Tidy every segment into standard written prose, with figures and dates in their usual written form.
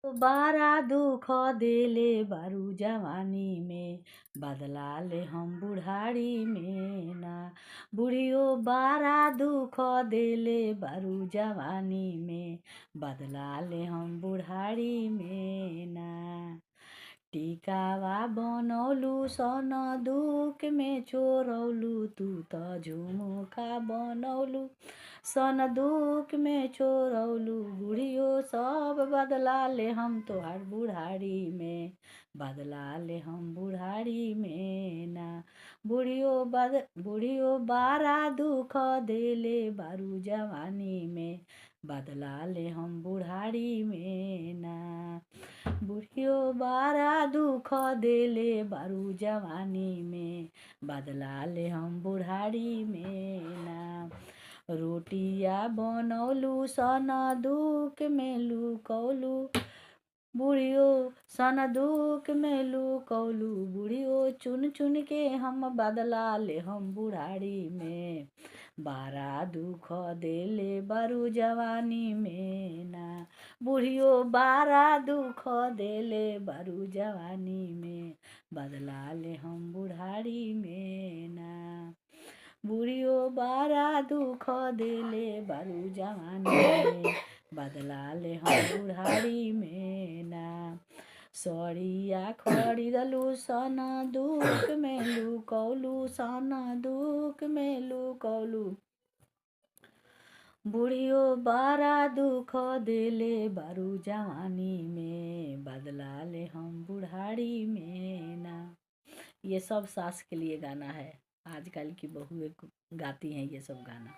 बारा दुख देले बारू जवानी में, बदला ले हम बुढ़ारी में ना। बुढ़ियो बारा दुख देले बारू जवानी में, बदला ले हम बुढ़ारी में ना। टिकावा बनौलू सन दुख में चोरौलू, तू त झुमुका बनौलू सन दुख में चोरौलू। बुढ़ियो सब बदला ले हम तोहार बुढ़ारी में, बदला ले हम बुढ़ारी में ना। बुढ़ियो बारा दुख देले बारू जवानी में, बदला ले हम बुढ़ारी में ना। बुढ़ियो बारा दुख देले बारू जवानी में, बदला ले हम बुढ़ारी में ना। रोटिया बनौलू सन दुख में लुकौलू, बुढ़ियो सन दुख में लुकौलू। बुढ़ियो चुन चुन के हम बदला ले हम बुढ़ारी में, बारा दुख देले बारू जवानी में ना। बुढ़ियो बारा दुख देले बारू जवानी में, बदला ले हम बुढ़ारी में ना। बुढ़ियो बारा दुख देले बारू जवानी में, बदला ले हम बुढ़ारी में ना। सड़िया खरीदलू सन दुख में लुकौलू, सन दुख में लुकौलू। बुढ़ियो बारा दुख देले बारू जवानी में, बदला ले हम बुढ़ारी में ना। ये सब सास के लिए गाना है। आजकल की बहुएं गाती हैं ये सब गाना,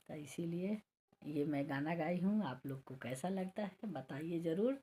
तो इसीलिए ये मैं गाना गाई हूँ। आप लोग को कैसा लगता है बताइए ज़रूर।